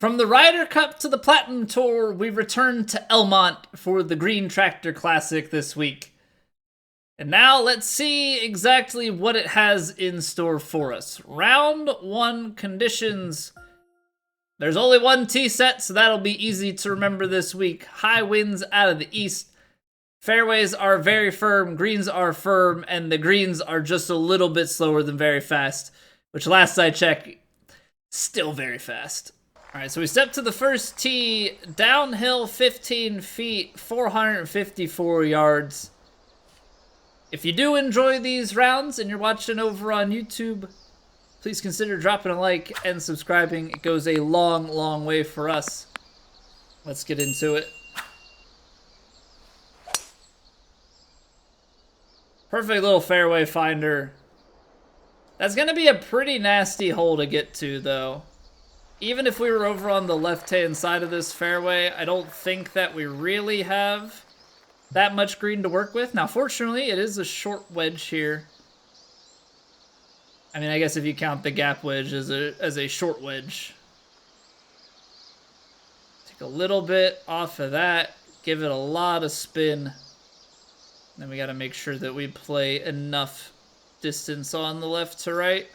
From the Ryder Cup to the Platinum Tour, we return to Elmont for the Green Tractor Classic this week. And now let's see exactly what it has in store for us. Round 1 conditions. There's only one tee set, so that'll be easy to remember this week. High winds out of the east. Fairways are very firm, greens are firm, and the greens are just a little bit slower than very fast, which last I checked, still very fast. All right, so we step to the first tee, downhill 15 feet, 454 yards. If you do enjoy these rounds and you're watching over on YouTube, please consider dropping a like and subscribing. It goes a long, long way for us. Let's get into it. Perfect little fairway finder. That's going to be a pretty nasty hole to get to, though. Even if we were over on the left-hand side of this fairway, I don't think that we really have that much green to work with. Now, fortunately, it is a short wedge here. I mean, I guess if you count the gap wedge as a short wedge. Take a little bit off of that, give it a lot of spin. Then we got to make sure that we play enough distance on the left to right.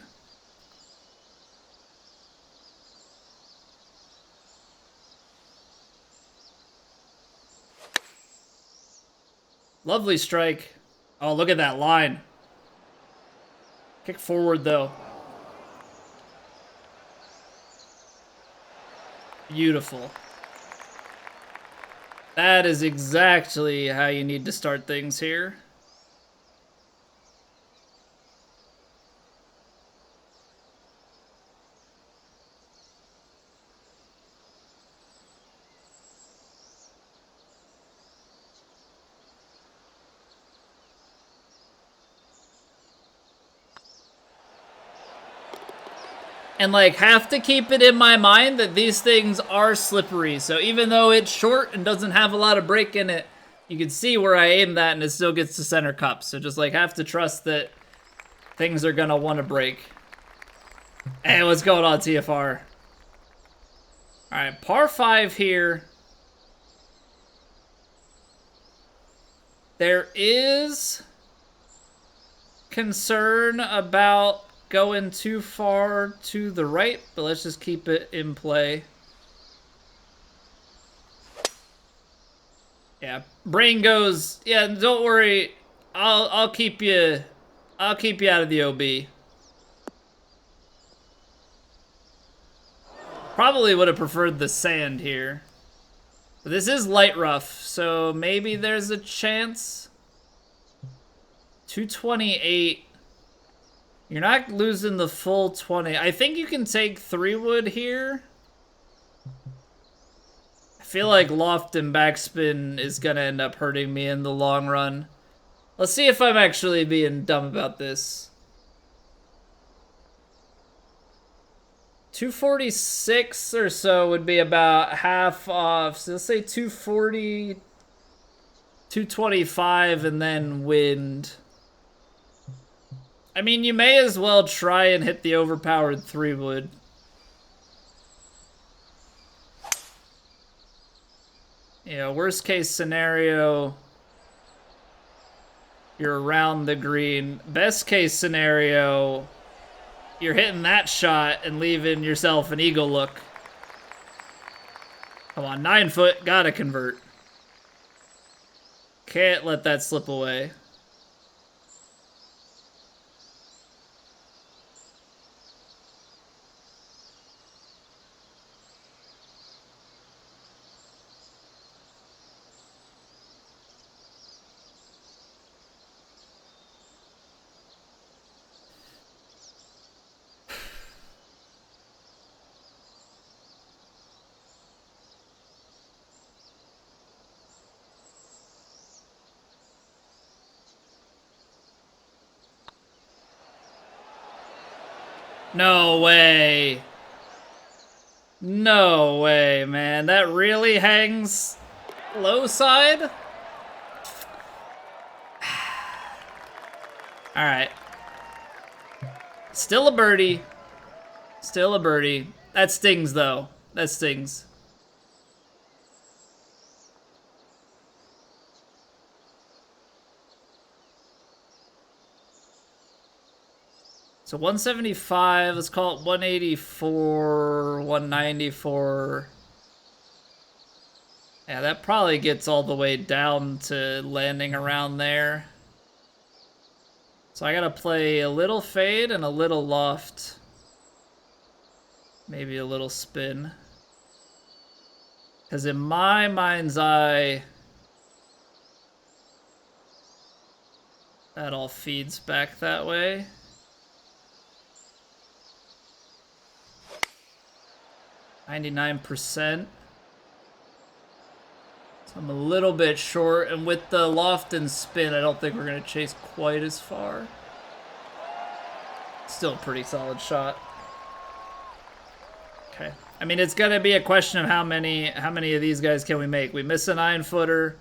Lovely strike. Oh, look at that line. Kick forward, though. Beautiful. That is exactly how you need to start things here. And, like, have to keep it in my mind that these things are slippery. So even though it's short and doesn't have a lot of break in it, you can see where I aimed that and it still gets to center cup. So just, like, have to trust that things are going to want to break. Hey, what's going on, TFR? All right, par 5 here. There is concern about going too far to the right, but let's just keep it in play. Yeah, brain goes, yeah, don't worry. I'll keep you out of the OB. Probably would have preferred the sand here. But this is light rough, so maybe there's a chance. 228. You're not losing the full 20. I think you can take 3-wood here. I feel like loft and backspin is going to end up hurting me in the long run. Let's see if I'm actually being dumb about this. 246 or so would be about half off. So let's say 240, 225, and then wind. I mean, you may as well try and hit the overpowered 3-wood. Yeah, worst case scenario, you're around the green. Best case scenario, you're hitting that shot and leaving yourself an eagle look. Come on, 9 foot, gotta convert. Can't let that slip away. No way. No way, man. That really hangs low side? Alright. Still a birdie. Still a birdie. That stings, though. That stings. So 175, let's call it 184, 194. Yeah, that probably gets all the way down to landing around there. So I gotta play a little fade and a little loft. Maybe a little spin. Because in my mind's eye, that all feeds back that way. %. So I'm a little bit short, and with the loft and spin, I don't think we're gonna chase quite as far. Still a pretty solid shot. Okay. I mean, it's gonna be a question of how many of these guys can we make. We miss a 9-footer,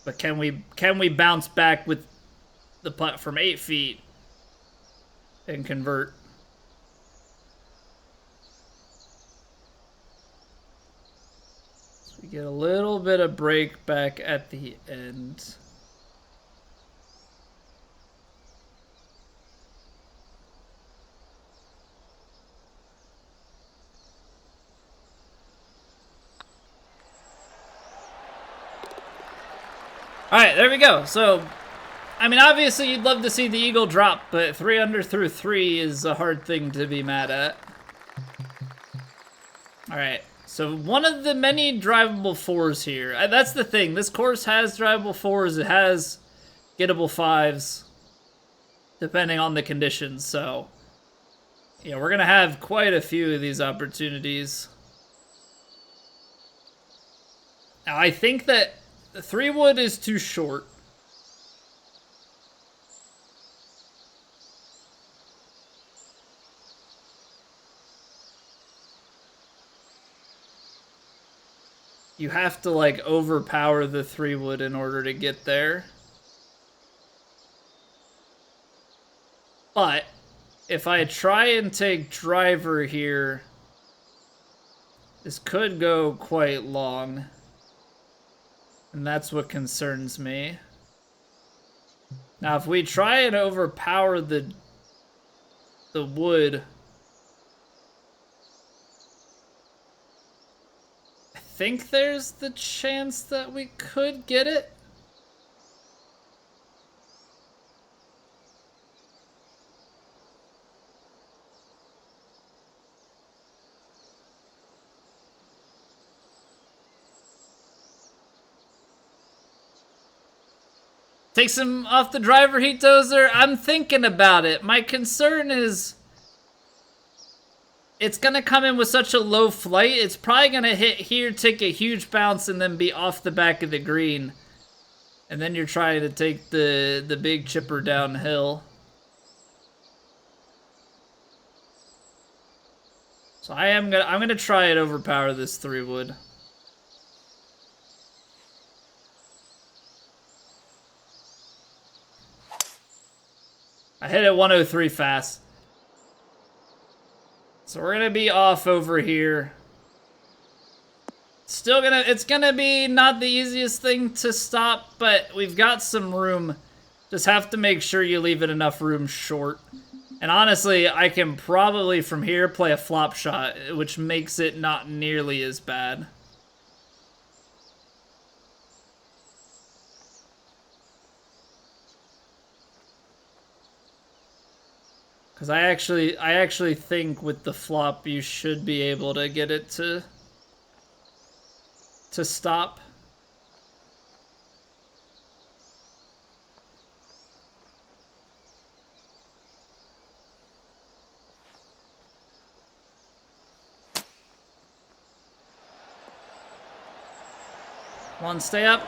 but can we bounce back with the putt from 8 feet and convert? So we get a little bit of break back at the end. All right, there we go. So, I mean, obviously you'd love to see the eagle drop, but 3 under through 3 is a hard thing to be mad at. All right, so one of the many drivable 4s here. That's the thing. This course has drivable 4s. It has gettable 5s, depending on the conditions. So, yeah, we're gonna have quite a few of these opportunities. Now, I think that the 3-wood is too short. You have to, like, overpower the 3-wood in order to get there. But if I try and take driver here, this could go quite long. And that's what concerns me. Now, if we try and overpower the wood, I think there's the chance that we could get it. Takes him off the driver heat dozer. I'm thinking about it. My concern is it's going to come in with such a low flight. It's probably going to hit here, take a huge bounce, and then be off the back of the green. And then you're trying to take the big chipper downhill. So I'm gonna try and overpower this 3-wood. I hit it 103 fast. So we're gonna be off over here. It's gonna be not the easiest thing to stop, but we've got some room. Just have to make sure you leave it enough room short. And honestly, I can probably from here play a flop shot, which makes it not nearly as bad. Because I actually think with the flop you should be able to get it to stop. Come on, stay up.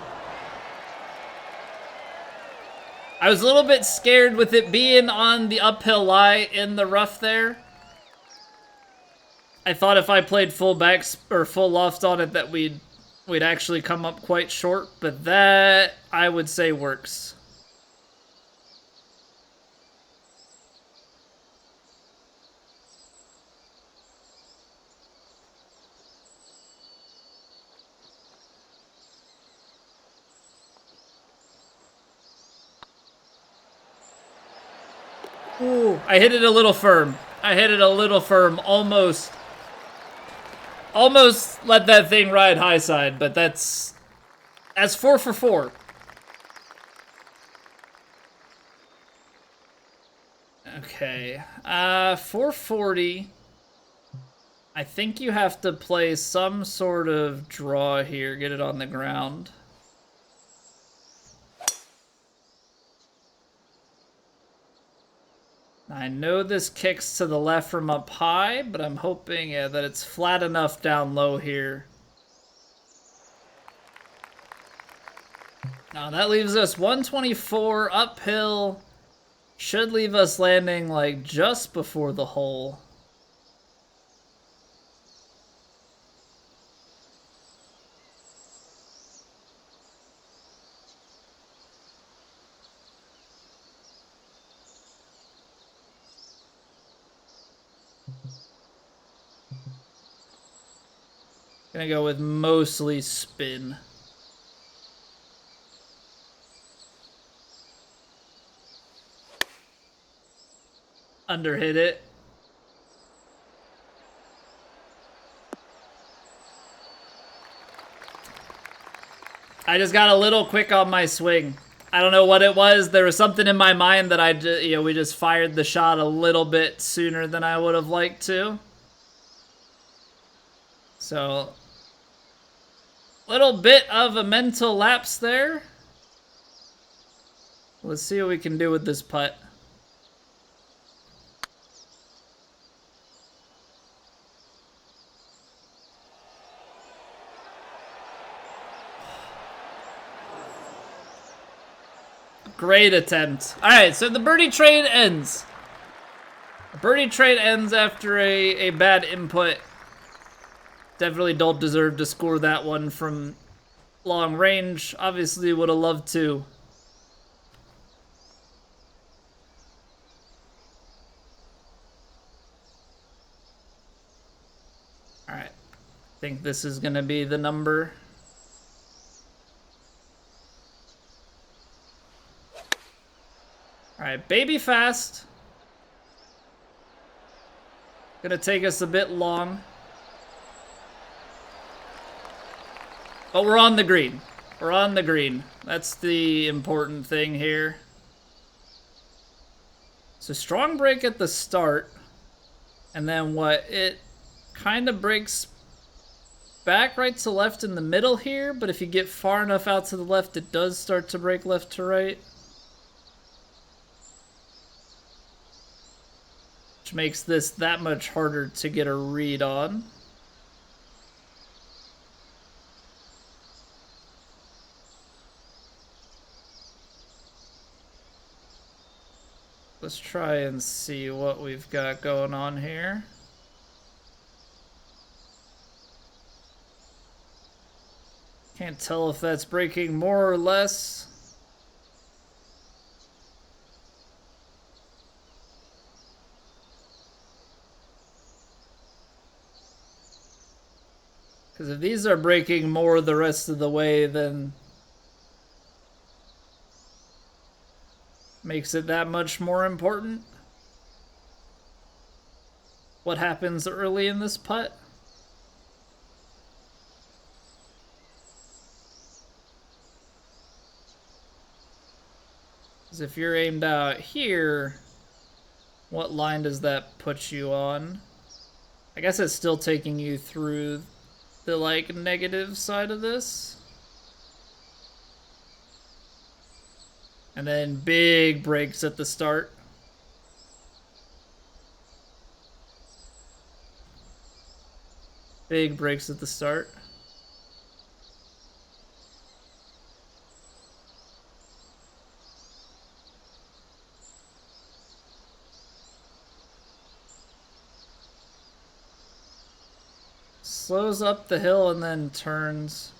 I was a little bit scared with it being on the uphill lie in the rough there. I thought if I played full backs or full loft on it that we'd actually come up quite short, but that I would say works. Ooh, I hit it a little firm. I hit it a little firm. Almost let that thing ride high side, but that's 4 for 4. Okay, 440. I think you have to play some sort of draw here, get it on the ground. I know this kicks to the left from up high, but I'm hoping that it's flat enough down low here. Now that leaves us 124 uphill. Should leave us landing like just before the hole. Gonna go with mostly spin. Underhit it. I just got a little quick on my swing. I don't know what it was. There was something in my mind that we just fired the shot a little bit sooner than I would have liked to. So, little bit of a mental lapse there. Let's see what we can do with this putt. Great attempt. All right, so the birdie trade ends. The birdie trade ends after a bad input. Definitely don't deserve to score that one from long range. Obviously would have loved to. All right, I think this is gonna be the number. All right, baby fast. Gonna take us a bit long. But we're on the green. We're on the green. That's the important thing here. So strong break at the start. And then what? It kind of breaks back right to left in the middle here. But if you get far enough out to the left, it does start to break left to right. Which makes this that much harder to get a read on. Let's try and see what we've got going on here. Can't tell if that's breaking more or less. Because if these are breaking more the rest of the way, then makes it that much more important. What happens early in this putt? Because if you're aimed out here, what line does that put you on? I guess it's still taking you through the like negative side of this. And then big breaks at the start. Big breaks at the start. Slows up the hill and then turns.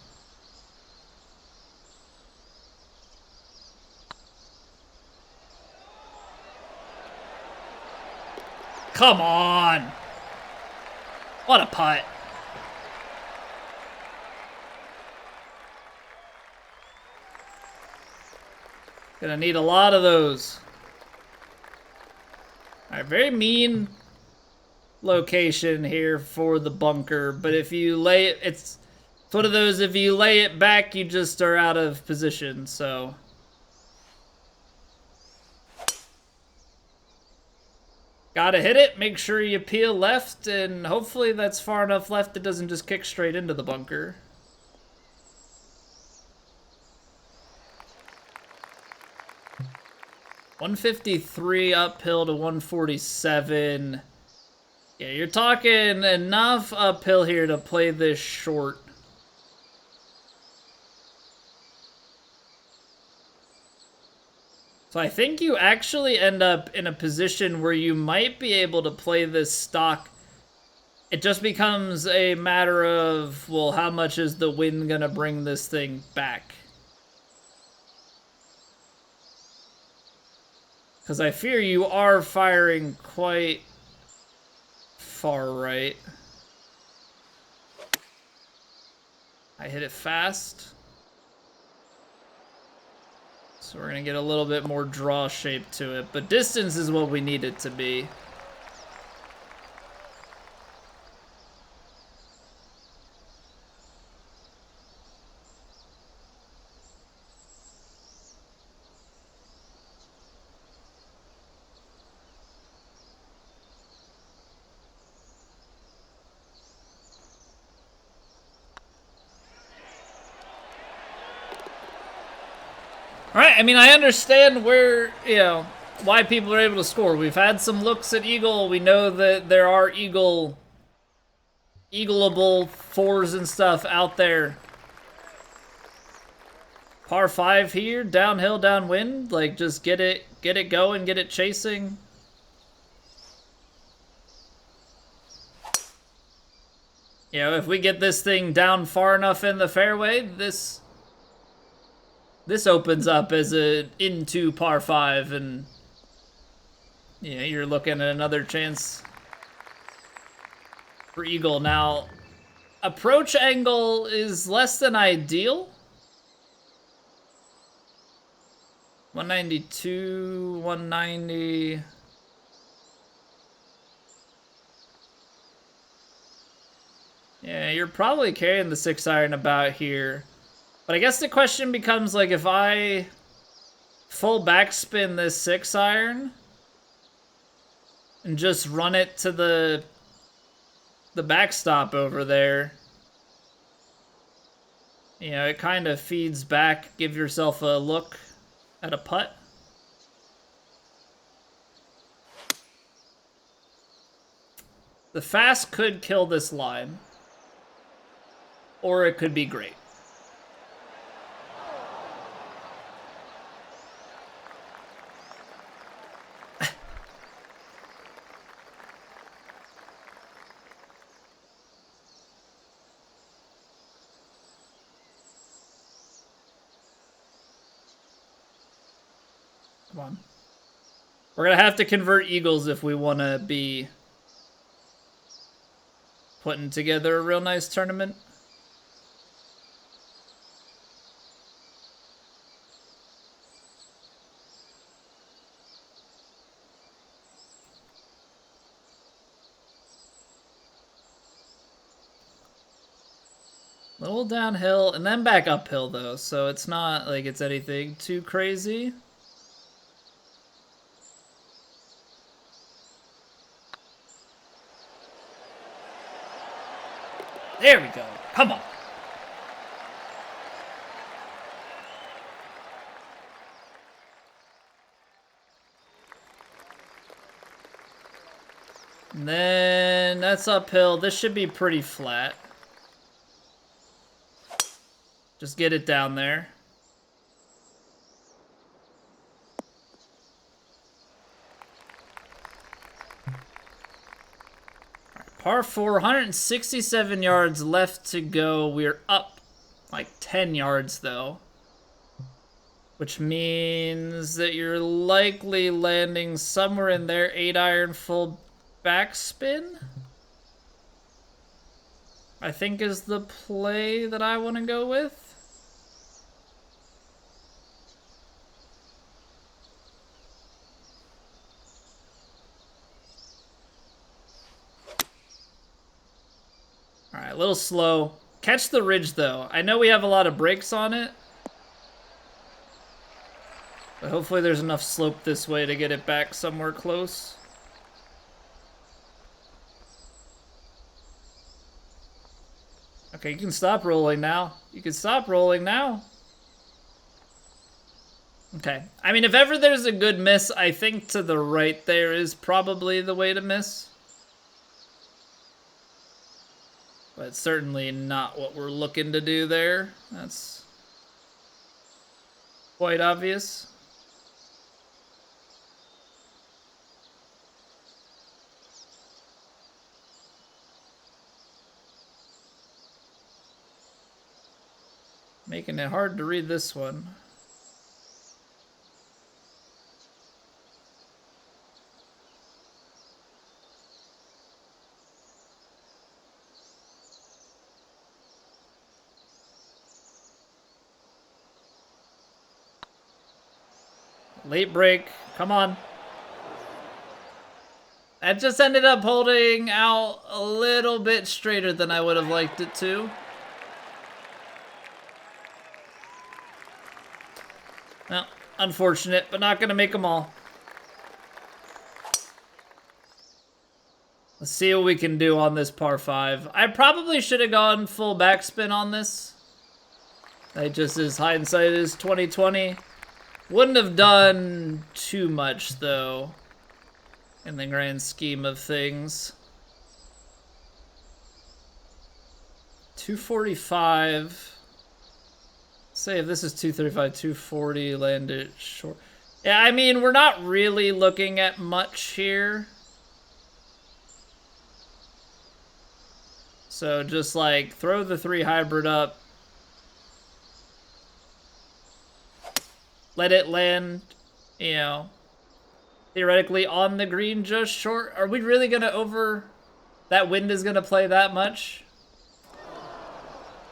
Come on! What a putt. Gonna need a lot of those. Alright, very mean location here for the bunker, but if you lay it, it's one of those, if you lay it back, you just are out of position, so. Gotta hit it, make sure you peel left, and hopefully that's far enough left it doesn't just kick straight into the bunker. $153 uphill to 147. Yeah, you're talking enough uphill here to play this short. So I think you actually end up in a position where you might be able to play this stock. It just becomes a matter of, well, how much is the wind gonna bring this thing back? Because I fear you are firing quite far right. I hit it fast. So we're going to get a little bit more draw shape to it. But distance is what we need it to be. Alright, I mean, I understand where, you know, why people are able to score. We've had some looks at Eagle. We know that there are Eagleable fours and stuff out there. Par 5 here, downhill, downwind. Like, just get it going, get it chasing. You know, if we get this thing down far enough in the fairway, this opens up as an into par 5, and you know, you're looking at another chance for Eagle. Now, approach angle is less than ideal. 192, 190. Yeah, you're probably carrying the 6-iron about here. But I guess the question becomes, like, if I full backspin this 6-iron and just run it to the backstop over there, you know, it kind of feeds back, give yourself a look at a putt. The fast could kill this line, or it could be great. Come on. We're going to have to convert eagles if we want to be putting together a real nice tournament. A little downhill and then back uphill though, so it's not like it's anything too crazy. There we go. Come on. And then that's uphill. This should be pretty flat. Just get it down there. Par 4, 167 yards left to go. We're up like 10 yards though, which means that you're likely landing somewhere in there. 8-iron full backspin, I think, is the play that I want to go with. a little slow. Catch the ridge, though. I know we have a lot of brakes on it. But hopefully there's enough slope this way to get it back somewhere close. Okay, you can stop rolling now. You can stop rolling now. Okay. I mean, if ever there's a good miss, I think to the right there is probably the way to miss. But certainly not what we're looking to do there. That's quite obvious. Making it hard to read this one. Late break. Come on. That just ended up holding out a little bit straighter than I would have liked it to. Well, unfortunate, but not going to make them all. Let's see what we can do on this par 5. I probably should have gone full backspin on this. That just as hindsight is 2020. Wouldn't have done too much, though, in the grand scheme of things. 245. Say if this is 235, 240, land it short. Yeah, I mean, we're not really looking at much here. So just like throw the 3 hybrid up. Let it land, you know, theoretically on the green just short. Are we really going to over... That wind is going to play that much?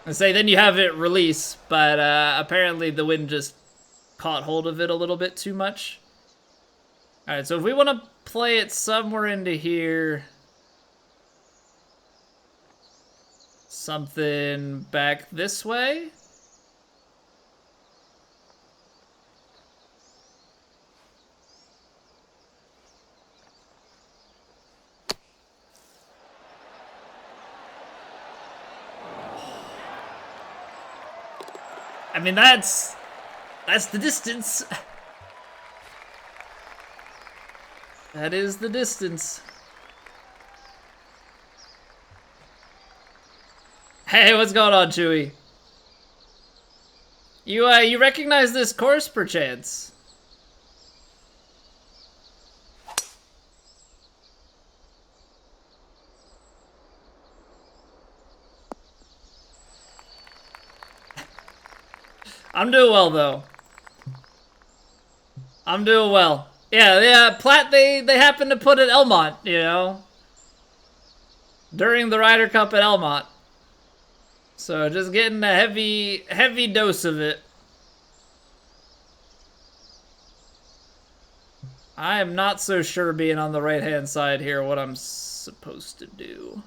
And say then you have it release, but apparently the wind just caught hold of it a little bit too much. All right, so if we want to play it somewhere into here, something back this way. I mean, that's the distance. That is the distance. Hey, what's going on, Chewy? You recognize this course, perchance? I'm doing well, though. I'm doing well. Yeah, Platt, they happened to put at Elmont, you know, during the Ryder Cup at Elmont. So just getting a heavy dose of it. I am not so sure being on the right-hand side here what I'm supposed to do.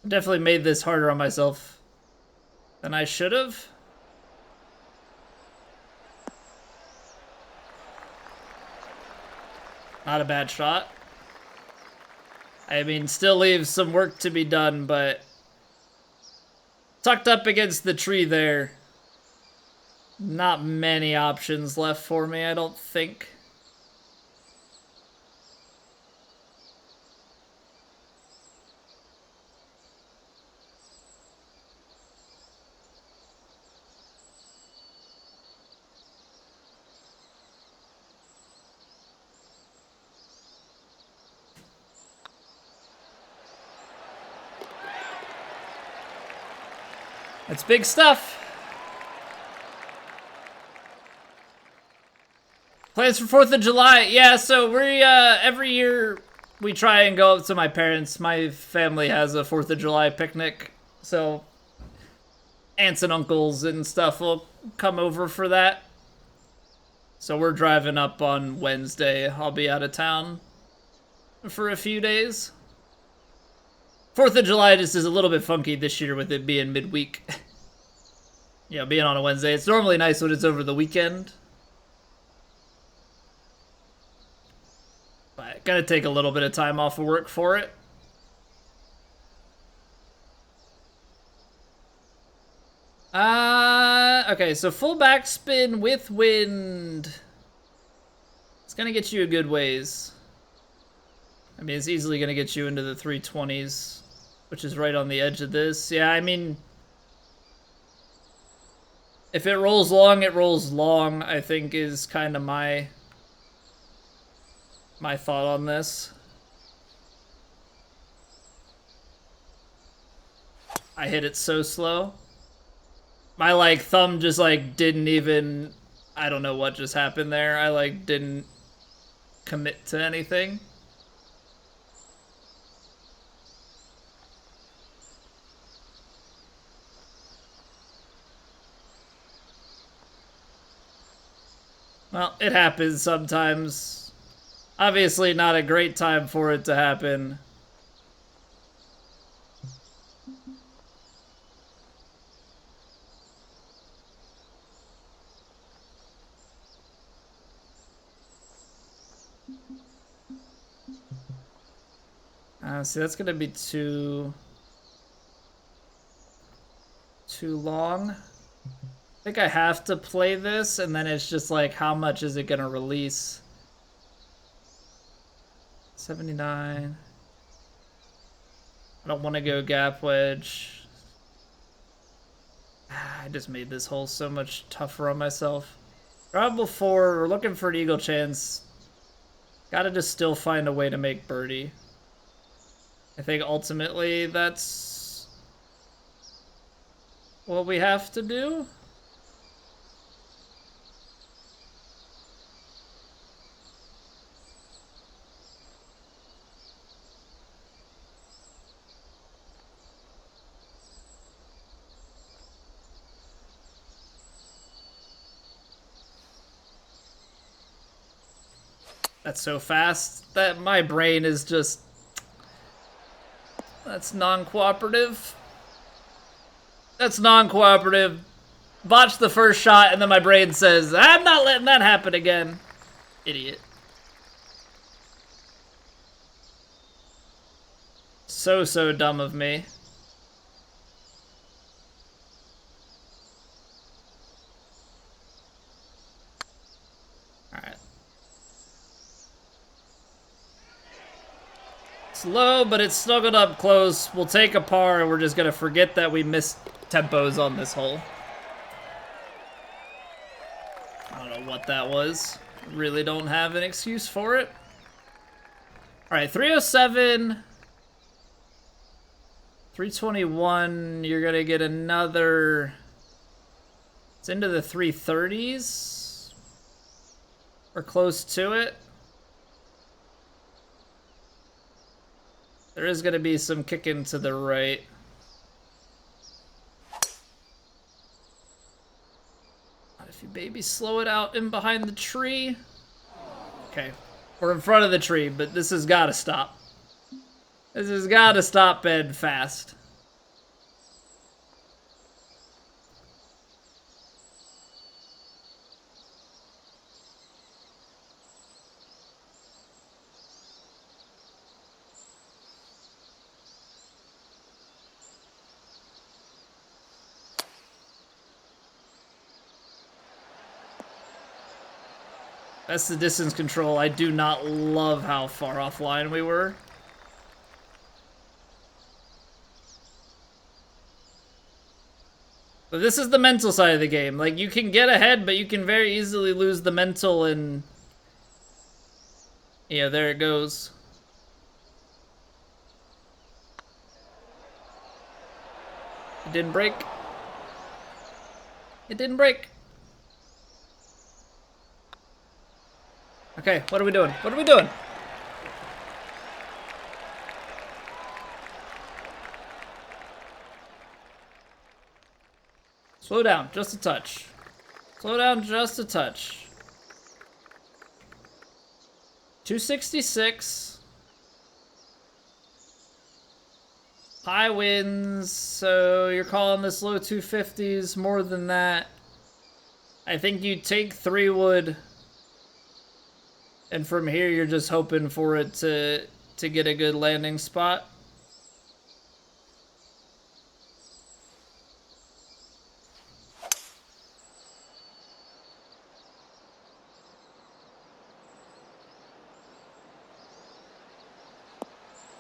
Definitely made this harder on myself than I should have. Not a bad shot. I mean, still leaves some work to be done, but tucked up against the tree there. Not many options left for me, I don't think. That's big stuff. Plans for 4th of July. Yeah, so we, every year we try and go up to my parents. My family has a 4th of July picnic. So aunts and uncles and stuff will come over for that. So we're driving up on Wednesday. I'll be out of town for a few days. 4th of July just is a little bit funky this year with it being midweek. Yeah, being on a Wednesday. It's normally nice when it's over the weekend. But gotta take a little bit of time off of work for it. Okay, so full backspin with wind. It's gonna get you a good ways. I mean, it's easily gonna get you into the 320s, which is right on the edge of this. Yeah, I mean, if it rolls long, I think is kind of my thought on this. I hit it so slow. My, like, thumb just, like, didn't even... I don't know what just happened there. I, like, didn't commit to anything. Well, it happens sometimes. Obviously not a great time for it to happen. See, that's gonna be too long. I think I have to play this, and then it's just like, how much is it gonna release? 79. I don't want to go gap wedge. I just made this hole so much tougher on myself. Probable 4, we're looking for an eagle chance. Gotta just still find a way to make birdie. I think ultimately that's what we have to do. That's so fast that my brain is just... That's non-cooperative. That's non-cooperative. Botched the first shot, and then my brain says, I'm not letting that happen again. Idiot. So dumb of me. Alright. It's low, but it's snuggled up close. We'll take a par, and we're just gonna forget that we missed tempos on this hole. I don't know what that was. Really don't have an excuse for it. Alright, 307. 321, you're gonna get another... It's into the 330s. Or close to it. There is gonna be some kicking to the right. If you baby slow it out in behind the tree. Okay, we're in front of the tree, but this has gotta stop. This has gotta stop bed fast. That's the distance control. I do not love how far offline we were. But this is the mental side of the game. Like, you can get ahead, but you can very easily lose the mental and... Yeah, there it goes. It didn't break. It didn't break. Okay, what are we doing? What are we doing? Slow down, just a touch. Slow down just a touch. 266. High winds, so you're calling this low 250s, more than that. I think you take 3-wood, and from here you're just hoping for it to get a good landing spot.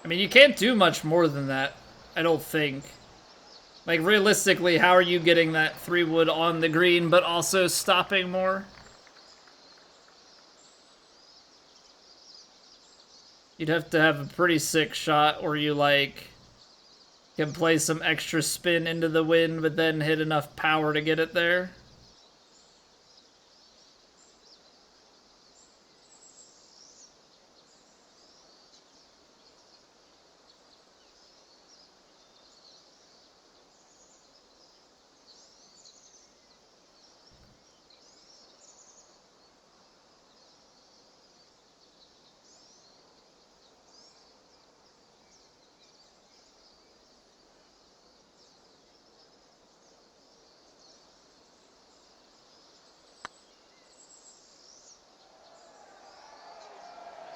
I mean, you can't do much more than that, I don't think. Like, realistically, how are you getting that 3-wood on the green, but also stopping more? You'd have to have a pretty sick shot where you, like, can play some extra spin into the wind, but then hit enough power to get it there.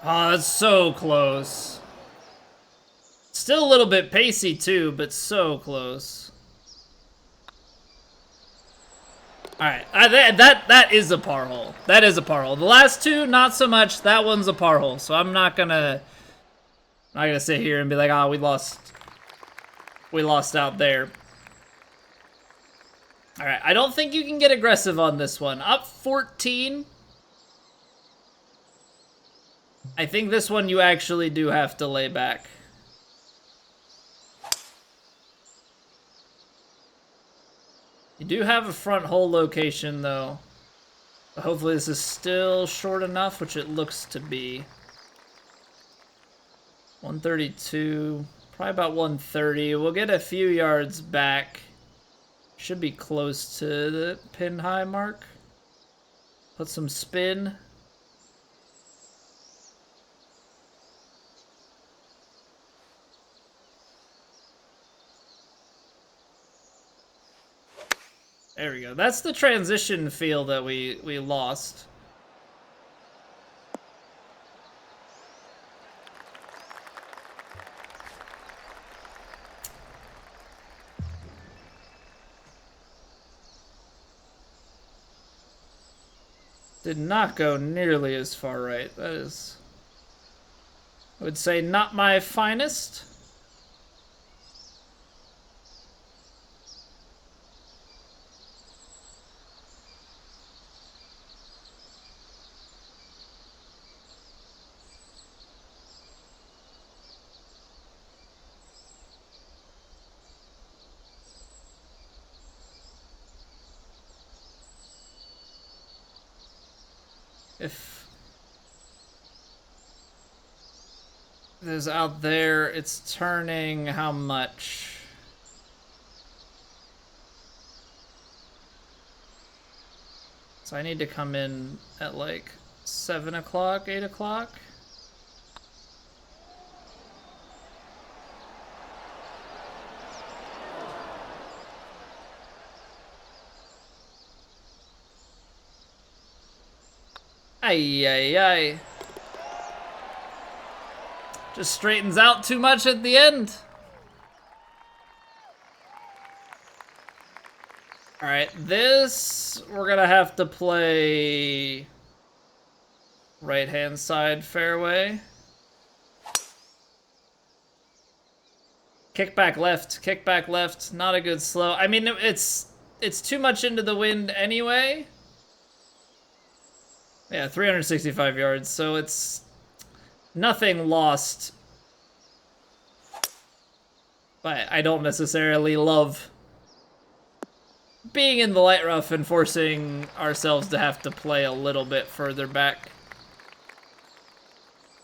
Oh, that's so close. Still a little bit pacey too, but so close. All right, that is a par hole. That is a par hole. The last two, not so much. That one's a par hole. So I'm not gonna sit here and be like, oh, we lost out there. All right, I don't think you can get aggressive on this one. Up 14. I think this one you actually do have to lay back. You do have a front hole location, though. But hopefully this is still short enough, which it looks to be. 132, probably about 130. We'll get a few yards back. Should be close to the pin high mark. Put some spin. There we go. That's the transition feel that we lost. Did not go nearly as far right. That is, I would say, not my finest. If there's out there, it's turning how much? So I need to come in at like 7 o'clock, 8 o'clock. Ay, ay, ay. Just straightens out too much at the end. Alright, this we're gonna have to play right-hand side fairway. Kick back left, not a good slow. I mean, it's too much into the wind anyway. Yeah, 365 yards, so it's nothing lost. But I don't necessarily love being in the light rough and forcing ourselves to have to play a little bit further back.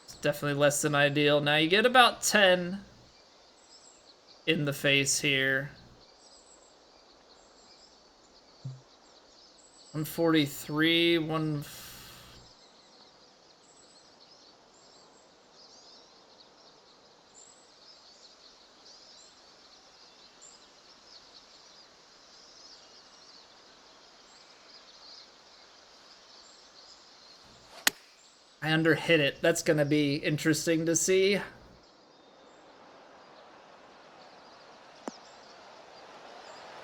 It's definitely less than ideal. Now you get about 10 in the face here. 143, I underhit it. That's gonna be interesting to see.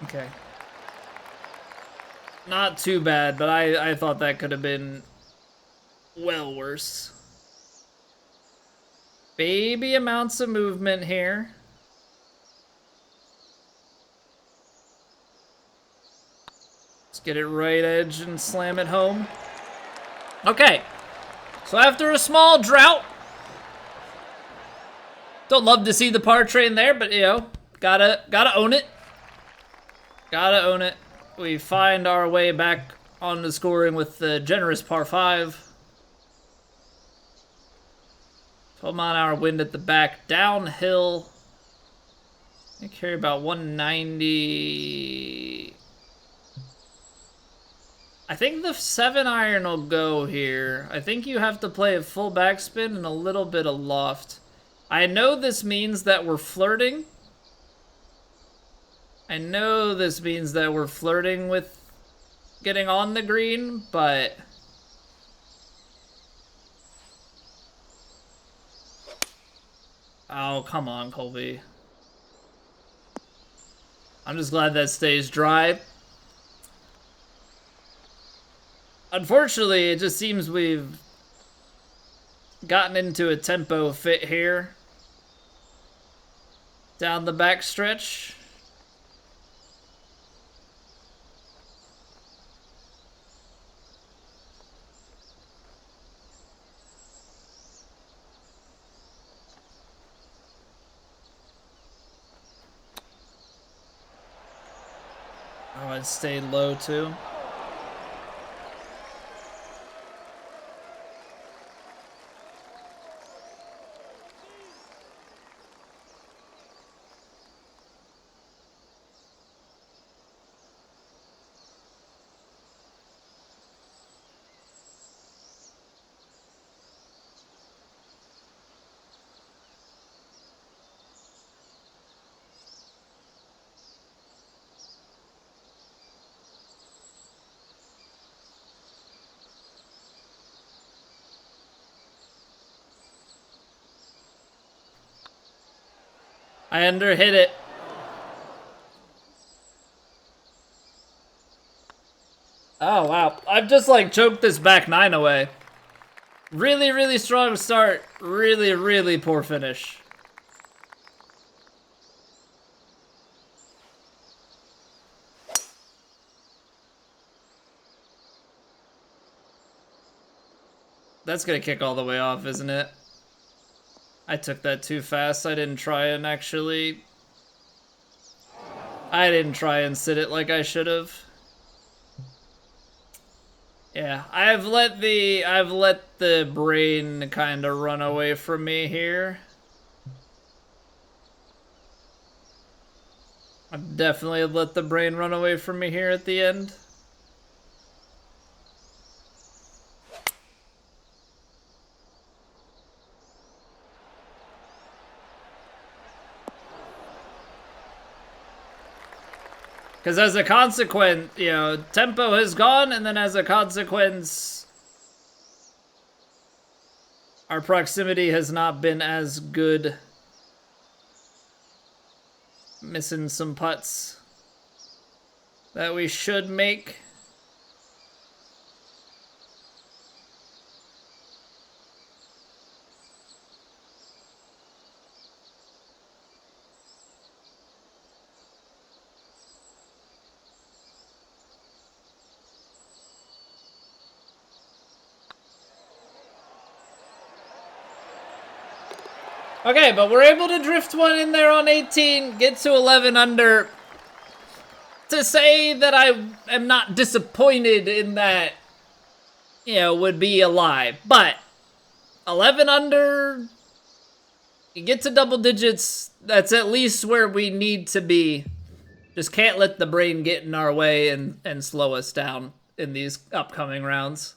Okay. Not too bad, but I thought that could have been well worse. Baby amounts of movement here. Let's get it right edge and slam it home. Okay. So after a small drought, don't love to see the par train there, but you know, gotta own it. Gotta own it. We find our way back on the scoring with the generous par 5. 12-mile-an-hour wind at the back, downhill. I carry about 190. I think the 7-iron will go here. I think you have to play a full backspin and a little bit of loft. I know this means that we're flirting. I know this means that we're flirting with getting on the green, but oh, come on, Colby. I'm just glad that stays dry. Unfortunately, it just seems we've gotten into a tempo fit here down the back stretch. Oh, it stayed low too. I underhit it. Oh, wow. I've just, like, choked this back 9 away. Really, really strong start. Really, really poor finish. That's gonna kick all the way off, isn't it? I took that too fast. I didn't try and actually... I didn't try and sit it like I should have. Yeah, I've let the brain kind of run away from me here. I've definitely let the brain run away from me here at the end. Because as a consequence, you know, tempo has gone, and then as a consequence, our proximity has not been as good. Missing some putts that we should make. Okay, but we're able to drift one in there on 18, get to 11 under. To say that I am not disappointed in that, would be a lie. But 11 under, you get to double digits, that's at least where we need to be. Just can't let the brain get in our way and slow us down in these upcoming rounds.